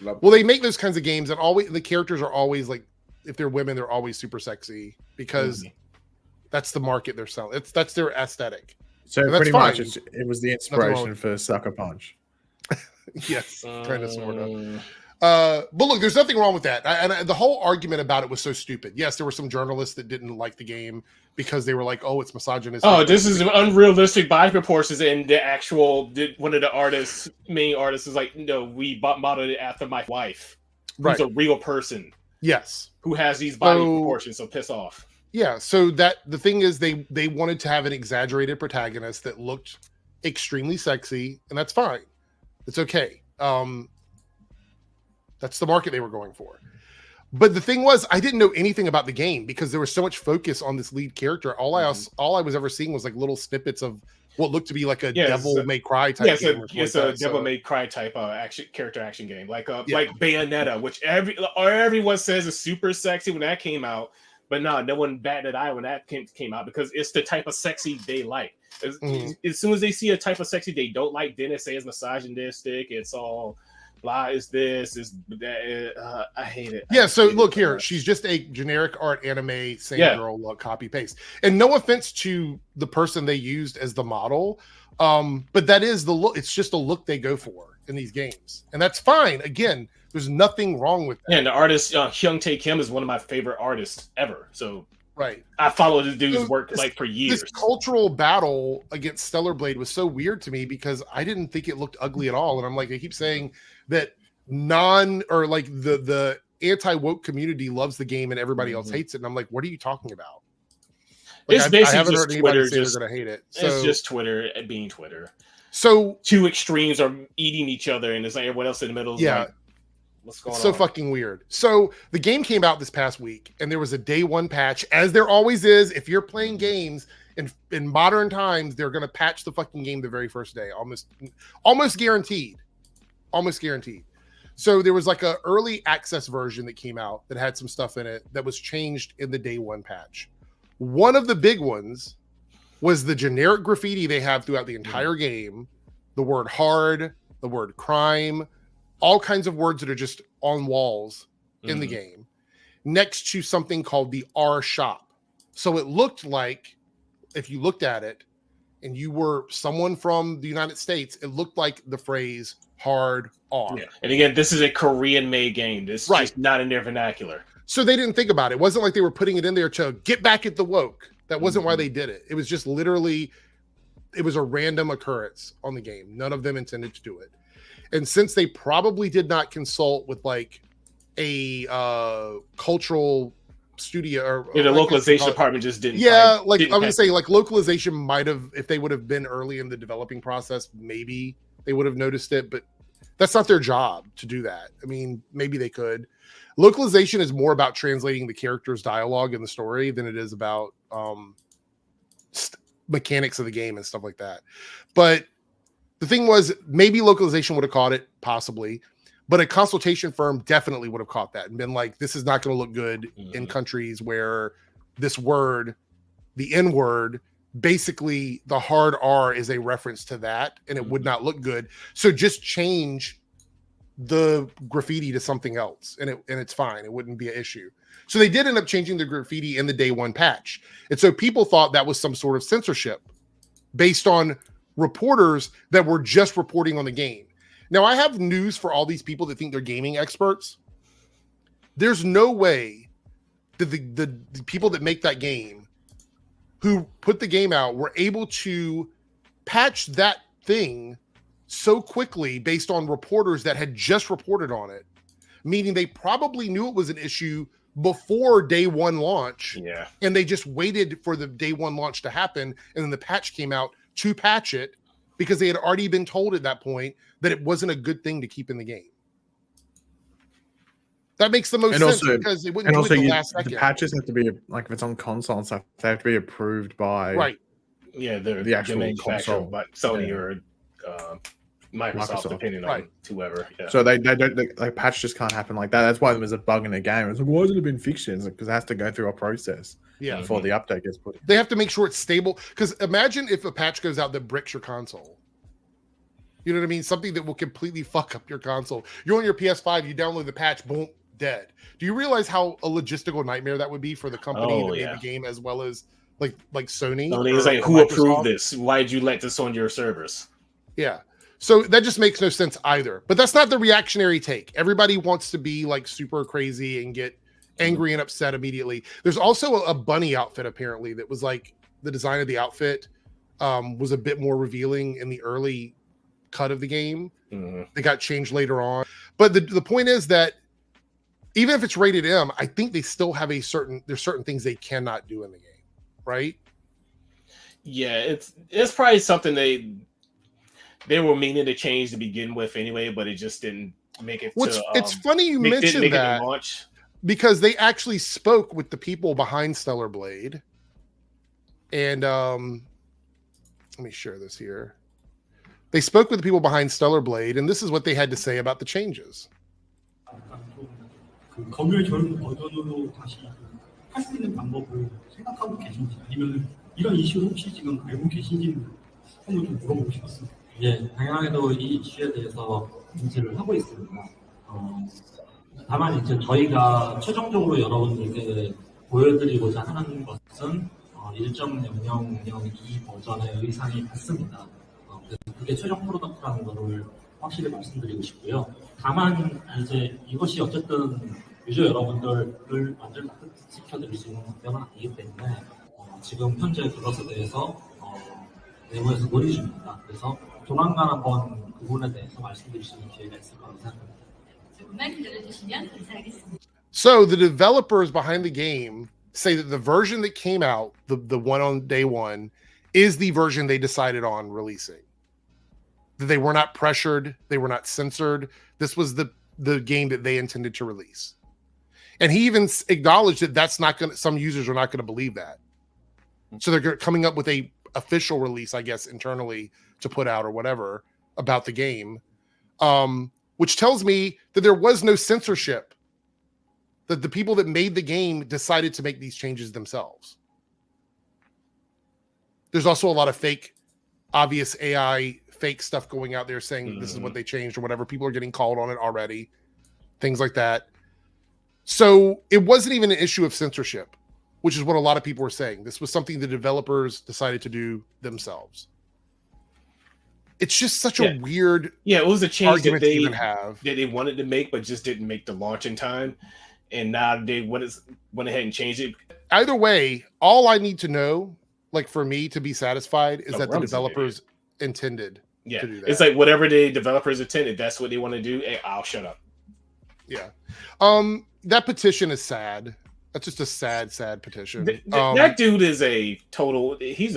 Well, they make those kinds of games, and always the characters are always like, if they're women, they're always super sexy because that's the market they're selling. That's their aesthetic. So pretty much, it was the inspiration for Sucker Punch. Yes, kind of, sort of. But look, there's nothing wrong with that. And the whole argument about it was so stupid. Yes, there were some journalists that didn't like the game because they were like, "Oh, it's misogynistic." Oh, this is unrealistic body proportions. And the actual one of the main artists, is like, "No, we modeled it after my wife, who's a real person." Yes, who has these body proportions. So piss off. Yeah. So the thing is, they wanted to have an exaggerated protagonist that looked extremely sexy, and that's fine. It's okay. That's the market they were going for. But the thing was, I didn't know anything about the game because there was so much focus on this lead character. All I was ever seeing was like little snippets of what looked to be like a Devil May Cry type game. It's a Devil May Cry type character action game, like Bayonetta, which everyone says is super sexy when that came out. But no one batted an eye when that came out because it's the type of sexy they like. As soon as they see a type of sexy they don't like, then they say it's misogynistic. It's all blah. Is this? Is that? I hate it. Yeah. So look here, she's just a generic art anime same girl look, copy paste. And no offense to the person they used as the model, but that is the look. It's just a look they go for in these games, and that's fine. Again, there's nothing wrong with that. And the artist Hyung Tae Kim is one of my favorite artists ever. So right, I followed the dude's work for years. This cultural battle against Stellar Blade was so weird to me because I didn't think it looked ugly at all. And I'm like, they keep saying that the anti-woke community loves the game and everybody else hates it. And I'm like, what are you talking about? Like, it's basically just Twitter. They're going to hate it. So, it's just Twitter being Twitter. So two extremes are eating each other, and it's like everyone else in the middle is like, what's going on? So fucking weird. So the game came out this past week, and there was a day one patch, as there always is. If you're playing games in modern times, they're going to patch the fucking game the very first day, almost guaranteed. So there was like a early access version that came out that had some stuff in it that was changed in the day one patch. One of the big ones was the generic graffiti they have throughout the entire game, the word hard, the word crime, all kinds of words that are just on walls in the game, next to something called the R shop. So it looked like, if you looked at it and you were someone from the United States, it looked like the phrase hard R. Yeah. And again, this is a Korean-made game. This is just not in their vernacular. So they didn't think about it. It wasn't like they were putting it in there to get back at the woke. That wasn't why they did it. It was just literally, it was a random occurrence on the game. None of them intended to do it. And since they probably did not consult with like a cultural studio or the localization department just didn't. Yeah, like I'm gonna say, like localization might have, if they would have been early in the developing process, maybe they would have noticed it, but that's not their job to do that. I mean, maybe they could. Localization is more about translating the character's dialogue in the story than it is about mechanics of the game and stuff like that. But the thing was, maybe localization would have caught it, possibly, but a consultation firm definitely would have caught that and been like, this is not going to look good in countries where this word, the N word, basically the hard R is a reference to that, and it would not look good. So just change the graffiti to something else, and it's fine. It wouldn't be an issue. So they did end up changing the graffiti in the day one patch. And so people thought that was some sort of censorship based on reporters that were just reporting on the game. Now, I have news for all these people that think they're gaming experts. There's no way that the people that make that game, who put the game out, were able to patch that thing so quickly based on reporters that had just reported on it, meaning they probably knew it was an issue before day one launch. Yeah. And they just waited for the day one launch to happen. And then the patch came out to patch it because they had already been told at that point that it wasn't a good thing to keep in the game. That makes the most sense because it wouldn't do it the last second. The patches have to be, like, if it's on console and stuff, they have to be approved by the actual console, by Sony or Microsoft, depending on whoever. Yeah. So they don't, like, patch just can't happen like that. That's why there's a bug in the game. It's like, why hasn't it been fixed? It's because it has to go through a process before the update gets put in. They have to make sure it's stable. Because imagine if a patch goes out that bricks your console. You know what I mean? Something that will completely fuck up your console. You're on your PS5, you download the patch, boom, dead. Do you realize how a logistical nightmare that would be for the company that made the game, as well as like Sony? Sony is like, who approved this? Why did you let this on your servers? Yeah. So that just makes no sense either. But that's not the reactionary take. Everybody wants to be like super crazy and get angry and upset immediately. There's also a bunny outfit apparently that was like the design of the outfit was a bit more revealing in the early cut of the game. They got changed later on. But the point is that even if it's rated M, I think they still have there's certain things they cannot do in the game, right? Yeah, it's probably something they were meaning to change to begin with anyway, but it just didn't make it. It's funny you mentioned that because they actually spoke with the people behind Stellar Blade, and let me share this here. They spoke with the people behind Stellar Blade, and this is what they had to say about the changes. 검열 버전으로 다시 할 수 있는 방법을 생각하고 계신지 아니면 이런 이슈 혹시 지금 알고 계신지는 한번 좀 물어보고 싶었습니다. 예, 당연하게도 이 이슈에 대해서 인지를 하고 있습니다. 다만 이제 저희가 최종적으로 여러분들께 보여드리고자 하는 것은 1.0002 버전의 의상이 같습니다. 그래서 그게 최종 프로덕트라는 것을 확실히 말씀드리고 싶고요. 다만 이제 이것이 어쨌든 유저 여러분들을 완전 납득시켜드릴 수 있는 답변은 아니기 때문에 지금 현재 그것에 대해서 내부에서 논의 중입니다. 그래서 조만간 한번 그 부분에 대해서 말씀드릴 수 있는 기회가 있을 거라고 생각합니다. 조금만 기다려주시면 감사하겠습니다. So the developers behind the game say that the version that came out, the one on day one, is the version they decided on releasing. That they were not pressured, they were not censored. This was the game that they intended to release. And he even acknowledged that some users are not going to believe that. So they're coming up with a official release, I guess, internally to put out or whatever about the game, which tells me that there was no censorship, that the people that made the game decided to make these changes themselves. There's also a lot of fake, obvious AI fake stuff going out there saying this is what they changed or whatever. People are getting called on it already, things like that. So it wasn't even an issue of censorship, which is what a lot of people were saying. This was something the developers decided to do themselves. It's just such a weird it was a change that they wanted to make, but just didn't make the launch in time. And now they went ahead and changed it. Either way, all I need to know, like for me to be satisfied, is that the developers intended to do that. It's like whatever the developers intended, that's what they want to do. Hey, I'll shut up. Yeah. That petition is sad. That's just a sad petition. That dude is he's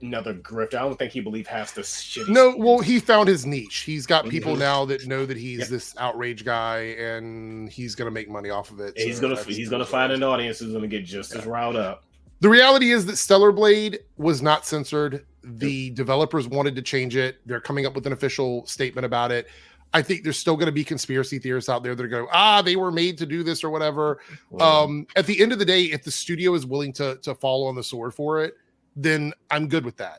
another grifter. I don't think he believes half the shit. No, well, he found his niche. He's got people now that know that he's this outrage guy, and he's gonna make money off of it. So he's gonna find an audience who's gonna get just as riled up. The reality is that Stellar Blade was not censored. The developers wanted to change it. They're coming up with an official statement about it. I think there's still going to be conspiracy theorists out there that are going, they were made to do this or whatever. At the end of the day, if the studio is willing to fall on the sword for it, then I'm good with that.